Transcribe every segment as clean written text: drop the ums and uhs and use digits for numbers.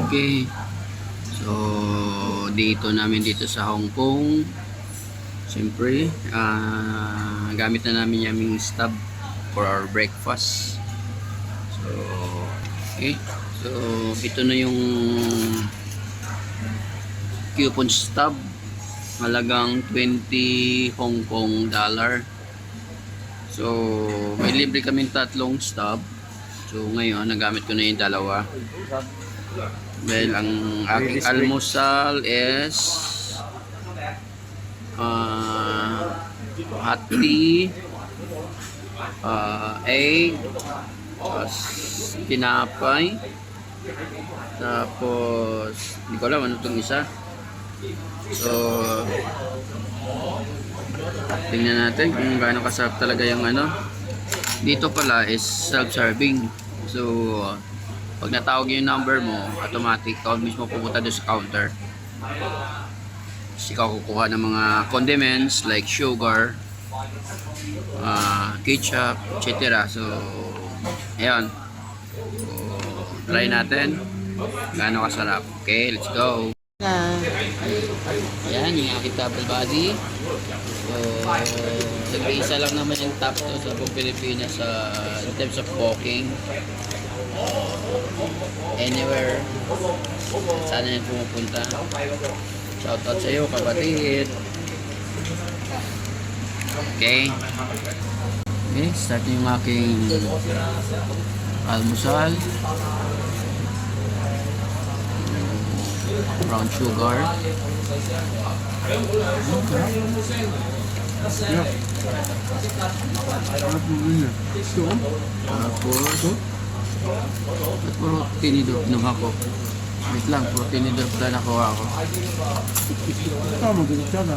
Okay. So, dito sa Hong Kong. Siyempre, gamit na namin yung stub for our breakfast. So, okay. So, ito na yung coupon stub. Halagang 20 Hong Kong dollar. So, may libre kaming tatlong stub. So, ngayon, nagamit ko na yung dalawa. Well, ang aking almusal is hot tea, egg, tinapay, tapos hindi ko alam ano itong isa. So, tingnan natin kung gaano kasarap talaga yung ano. Dito pala is self-serving. So, pag natawag yung number mo, automatic, ikaw mismo pupunta doon sa counter. Tapos ikaw kukuha ng mga condiments like sugar, ketchup, etc. So, ayan. So, try natin. Gaano kasarap. Okay, let's go. Ayan, yung aking double body. So, nag-iisa lang naman yung top to sa buong Pilipinas in terms of walking. Anywhere, sana yung pumupunta. Shoutout sa iyo, kapatid. Okay. Okay, start yung aking almusal. Brown sugar. Tapos at puro tinidor kinuha ko. Wait lang, puro tinidor pala nakuha ko. Magalit ka na.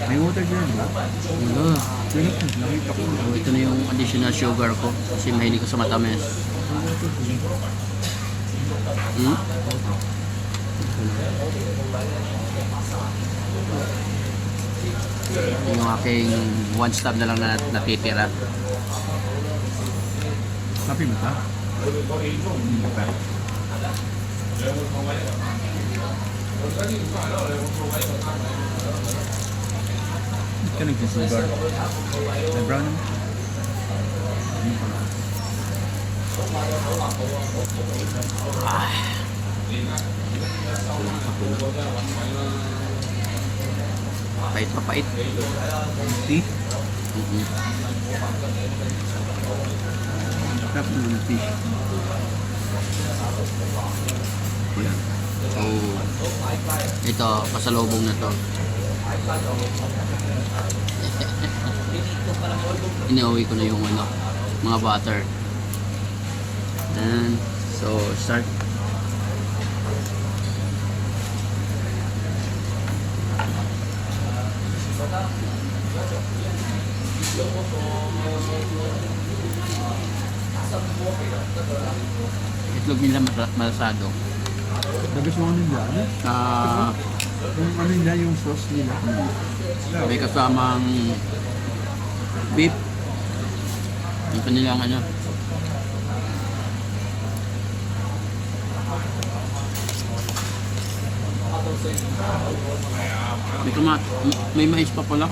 May water dyan, di ba? Wala. Nakita ko. So, ito na yung additional sugar ko kasi mahilig ko sa matamis. Yung aking one stub na lang na natitira. Sabi mo ta? Hindi pa. Ba't ka nagsusugar? May brown naman? Pait pa pait. Tea? Mm-hmm. Sarap naman ng tea. Yan. So, ito, pasalubong na to. Inuwi ko na yung ano, mga butter. And, so, start. Itlog nila malasado. Nabis mo nila, ano? Yung ano nila, yung sauce nila. May kasamang beef. Yung kanilang ano. May mais pa pala.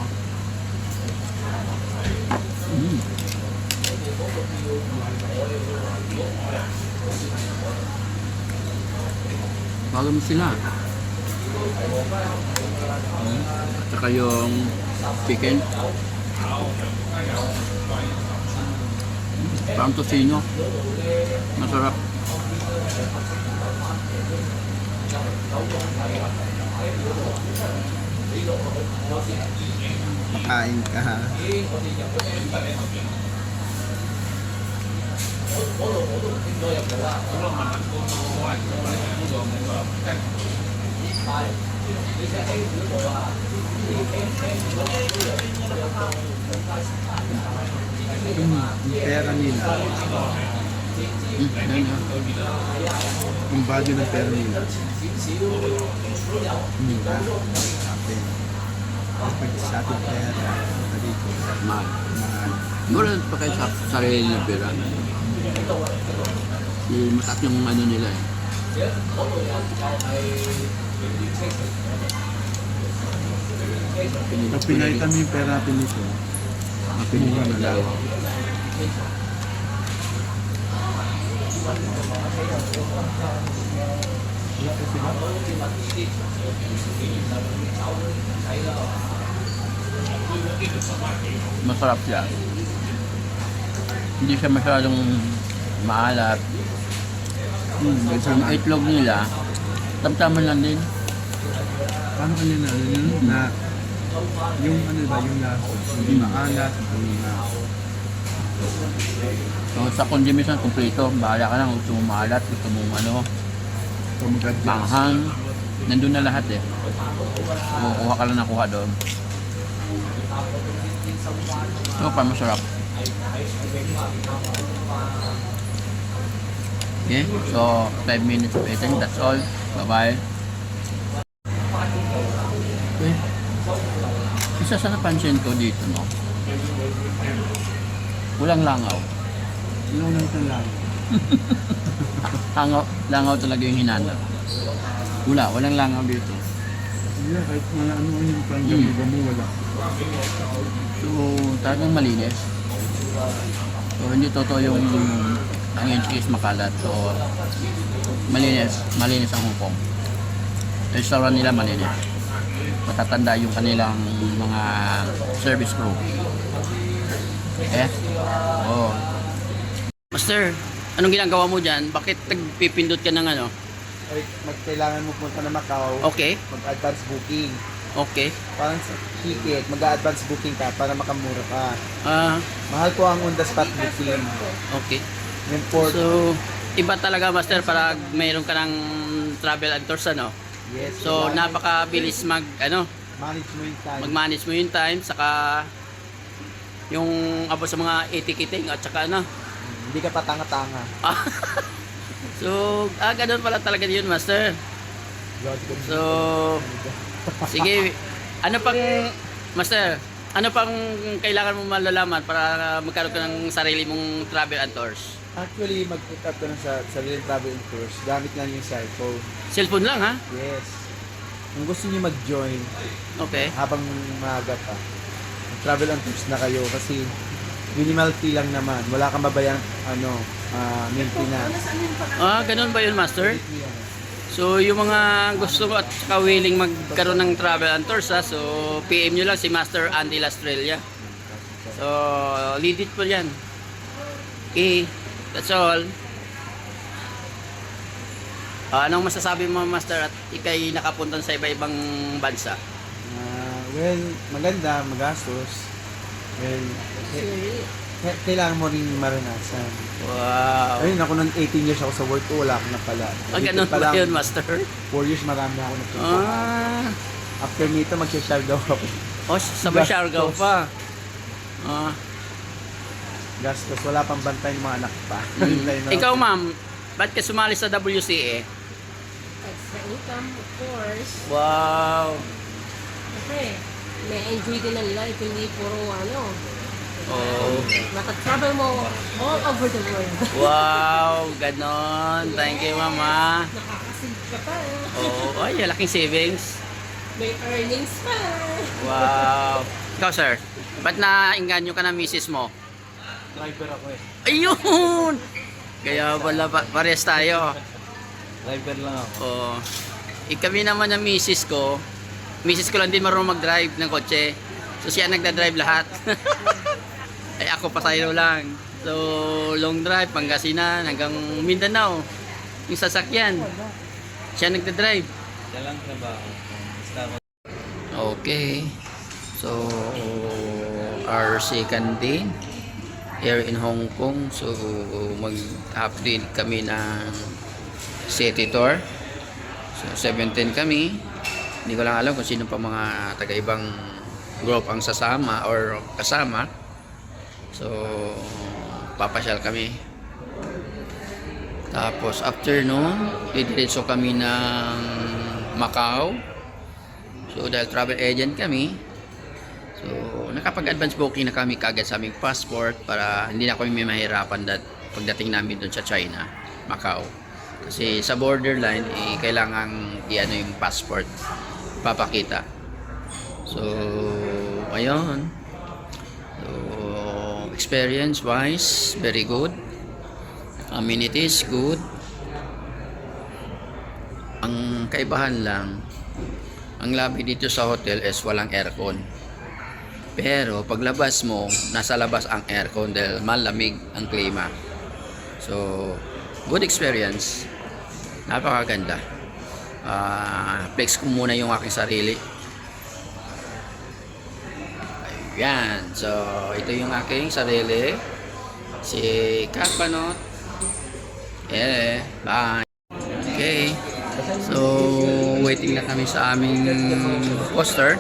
Bago mo sila. At saka yung chicken. Parang tocino. Masarap. Makain ka ha. yung pera nila, Yan, yan. yung value ng pera nila, mura sa atin. Kapag sa ating pera, dito, Mahal. mahal. Mura pa kayo sa sarili ng pera. Mataas yung ano nila eh. Pag pinalitan mo yung pera natin dito, mura na lang. Masarap siya. Hindi siya masyadong maalat. Yung itlog nila, tamtaman lang din. Paano kanya na, na yung ano ba, yung lasa, hindi maalat, So, sa condiments kompleto, bahala ka lang. Gusto mo maalat, gusto mo ano, manghang. Nandun na lahat eh. Kuha ka lang na kuha doon. So, pa masarap. Okay, so 5 minutes of eating, that's all. Bye-bye. Okay. Isa sa napansin ko dito, no? Walang langaw. yung nang lang. Langaw talaga yung hinanap. Walang langaw dito. Hindi na, kahit mga ano yung pang-gamu wala. So, talagang malinis. So, hindi totoo yung ang cheese makalat. So, malinis ang Hong Kong. Restaurant nila malinis. Matatanda yung kanilang mga service crew. Eh? Oh. Master, anong ginagawa mo dyan? Bakit nagpipindot ka ng ano? Ay, kailangan mo punta na Macau, Okay, mag-advance booking. okay. Parang sa ticket, mag-advance booking ka para makamura ka. Ah, Mahal ko ang on-the-spot booking. okay. Yung port, So, iba talaga master para mayroon ka ng travel and tours ano. yes. So, kailangan napakabilis manage mo yung time. mag-manage mo yung time saka yung abot sa mga etiqueting at saka ano. Hindi ka patanga-tanga. So, ganun pala talaga yun master. So, sige, ano pang master, ano pang kailangan mo malalaman para magkaroon ka ng sarili mong travel and tours? Actually, mag-put up ka na sa sariling travel and tours. Gamit lang yung cellphone. Cellphone lang ha? Yes. Kung gusto niyo mag-join Okay. habang maaga pa, travel and tours na kayo kasi minimal fee lang naman. Wala kang babayang maintenance. Ganun ba yun master? So, yung mga gusto at saka willing magkaroon ng travel and tours ha, so PM nyo lang si Master Andy Lastrella. So, lead it po yan. Okay, that's all. Anong masasabi mo Master at ikay nakapunta sa iba-ibang bansa? Well, maganda, magastos. Well, kailangan mo rin maranasan. Wow. Ayun, ako nang 18 years ako sa work ko, wala akong napala. Ganun ba yun Master? 4 years marami ako napala. After nito, magsha-Siargao ako. Sabay Siargao pa. Gastos, wala pang bantay ng mga anak pa. Hintay na- Ikaw ma'am, ba't ka sumali sa WCA? Extra income, of course. Wow. Siyempre, may enjoy din ang life, hindi puro ano. Oh. Makatravel mo all over the world. Wow, ganon. Thank you, mama. Nakakasave ka pa. Oh, ay, laking savings. May earnings pa. Wow. Ikaw, sir, ba't nainganyo ka ng misis mo? Driver ako eh. Ayun! Kaya pala, pares tayo. Driver lang ako. Oh. Kami naman ng misis ko lang din marunong mag-drive ng kotse. So, siya nagda-drive lahat. Ay, ako pasayro lang. So, long drive, Pangasinan, hanggang Mindanao. Yung sasakyan. Siya nagda-drive. Siya lang trabaho. Okay. So, our second day here in Hong Kong. So, mag-update kami ng city tour. So, 17 kami. Hindi ko lang alam kung sino pa mga taga-ibang group ang sasama or kasama. So, papasyal kami. Tapos after nun, didiretso kami ng Macau. So dahil travel agent kami, so nakapag-advance booking na kami kagad sa aming passport para hindi na kami may mahirapan pagdating namin doon sa China, Macau. Kasi sa borderline, kailangan i-ano yung passport, papakita. So, ayun. So, experience wise, very good. Amenities, good. Ang kaibahan lang, ang lobby dito sa hotel is walang aircon. Pero paglabas mo, nasa labas ang aircon dahil malamig ang klima. So, good experience. Napakaganda. Flex ko muna yung aking sarili. Ayan. So, ito yung aking sarili. Si Kapanot. Bye. Okay. So, waiting na kami sa aming poster.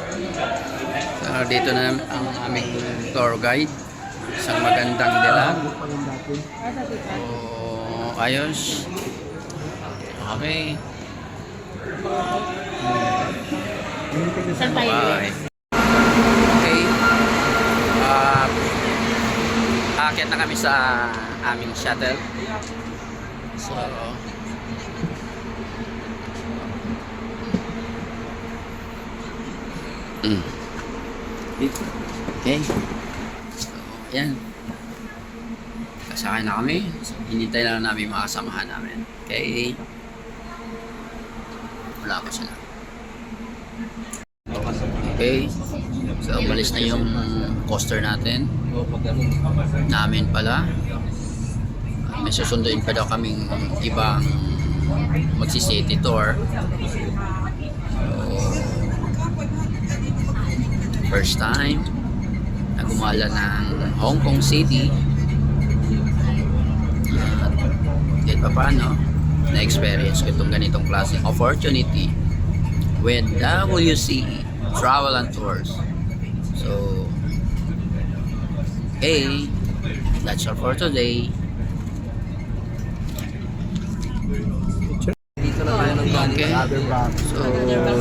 Dito na ang aming tour guide. Isang magandang dilag. So, ayos. Okay. Saan tayo? Bye. Okay. Aakyat na kami sa aming shuttle. So, okay. So, yan. Kasakay na kami. So, hinintay na lang namin yung mga kasamahan namin. Okay. Wala pa sila. Okay. So, umalis na yung coaster natin. Namin pala. May susunduin pa daw kaming ibang magsi-city tour. First time na gumala ng Hong Kong City. At kahit pa paano, na-experience ko itong ganitong klaseng opportunity with WCE Travel and Tours. So, hey, that's all for today. Dito na tayo ng galing Okay. other bank. So,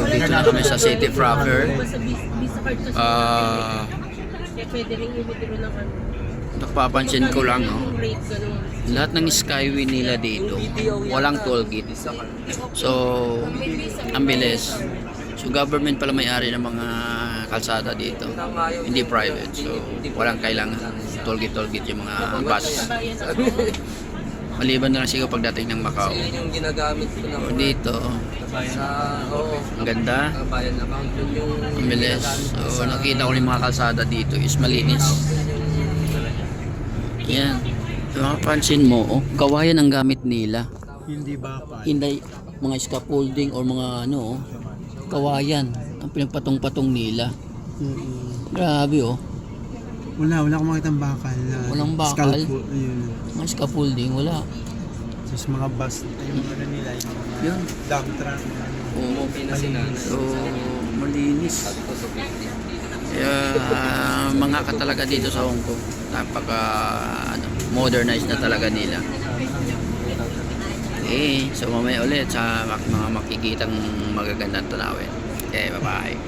dito na kami sa city proper. Sa visa card kasi. Kaya pwede rin i-withdraw ng ano. Napapansin ko lang, no? Yung rate, ganun. Lahat ng Skyway nila dito, walang toll gate. So, ang bilis. So, government pala may-ari ng mga kalsada dito. Hindi private. So, walang kailangan toll gate yung mga bus. Maliban na lang siguro pagdating ng Macau. Yun yung ginagamit ko na So, dito, ang ganda. bayan account. Yun yung Ang bilis. So, nakita ko yung mga kalsada dito is malinis. Yan. Kung mapapansin mo, oh, kawayan ang gamit nila. Hindi ba pa? Hindi mga scaffolding or mga ano, oh, kawayan. Ang pinagpatong-patong nila. Grabe, oh. Wala akong makita ng bakal na. Walang bakal? Scalpel, yun. Mga scaffolding, wala. Tapos mga bus, yung ano nila, yung mga Yun. dump truck. Oo. Pinasinan. So, malinis. Kaya, mga ka talaga dito sa Hong Kong. Napaka, modernized na talaga nila. Okay, so mamaya ulit sa mga makikitang magagandang tanawin. Okay, bye-bye.